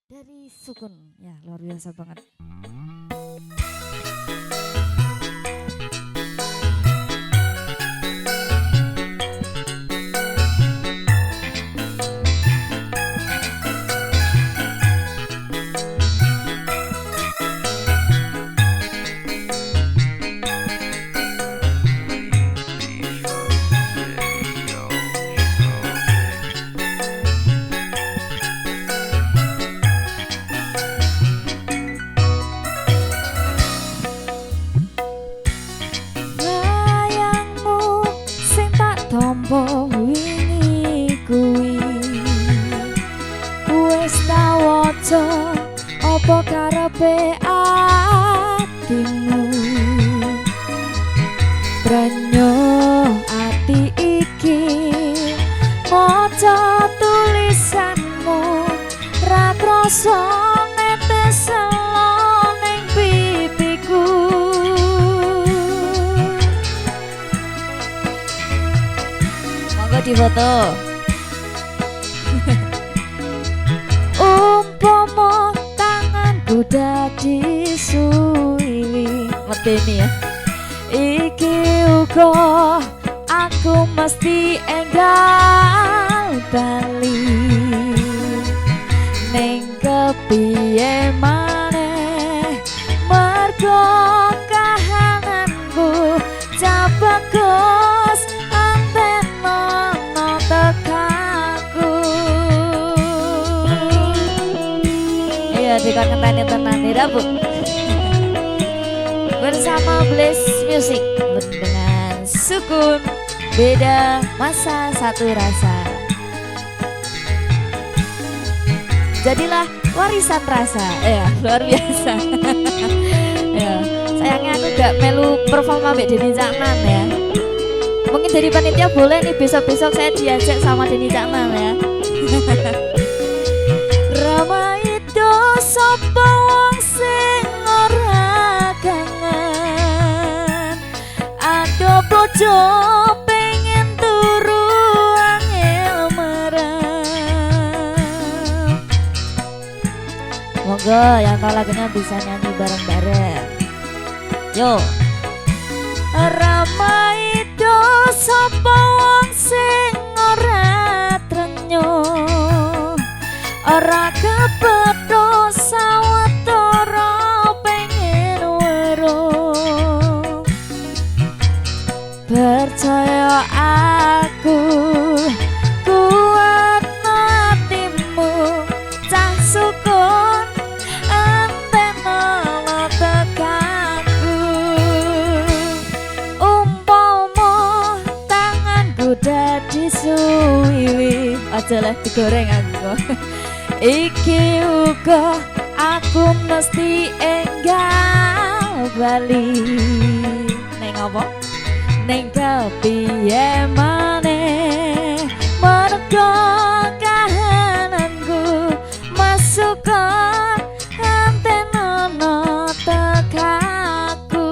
dari Sukun. Ya, luar biasa banget. Tombo wingi kuwi wis tak waca apa karepe atimu Branyo ati iki maca tulisanmu ra krasa netes ning pipiku di foto umpama tanganku dadi suwi medeni ya iki uga aku mesti enggal bali ning kepiye maneh mergo kahananku cabagus dikon ngenteni tenan Rabu bersama Bliss Music dengan Sukun beda masa satu rasa. Jadilah warisan rasa ya luar biasa. Ya sayangnya aku gak melu perform ambek Denny Caknan ya. Mungkin dari panitia boleh nih besok-besok saya diajak sama Denny Caknan ya. Ramai sapa wong sing ora kangen ado bojo pengen turu angel merem. Monggo yang tahu lagunya bisa nyanyi bareng-bareng. Yo ramai do sapa wong sing ora trenyo ora kepethuk sawetara pengen weruh percaya aku kuat hatimu cah Sukun antena tekaku umpama tanganku dadi suwiwi aja lah digoreng aku iki uga aku mesti enggal bali neng apa neng kepiye maneh mergo kahananku masuk ke antena tekaku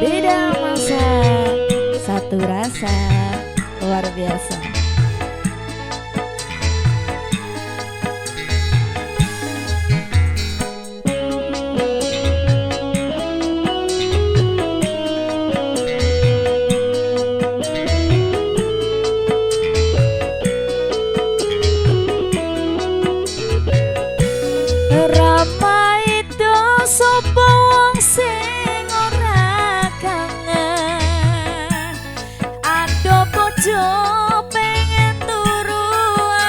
beda masa satu rasa luar biasa. Ramai do sapa wong sing ora kangen ado bojo pengen turu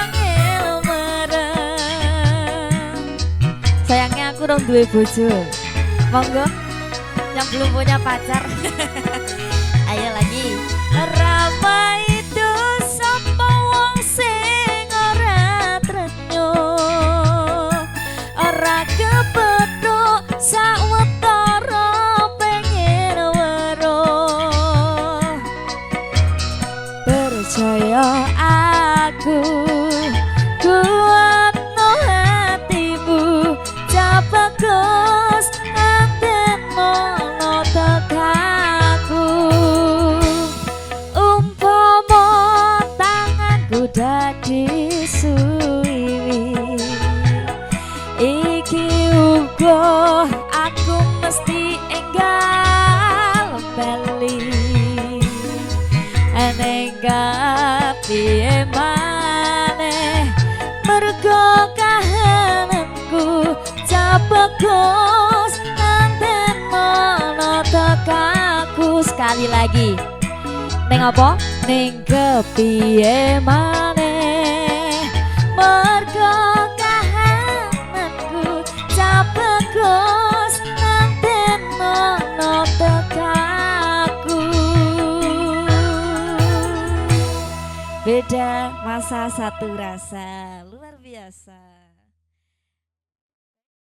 angel merem. Sayangnya aku dong duwe bojo. Monggo yang belum punya pacar. Ayo lagi. Ramai do sapa wong sing ora trenyo ora kepethuk sawetara pengen weruh percaya aku kuat no hatimu cabagus antena tekaku umpama piye maneh mergo kahananku capegus nanten mono tekaku. Sekali lagi neng apa? Neng kepiye maneh mergo kahananku capegus nanten mono tekaku. Beda masa satu rasa, luar biasa.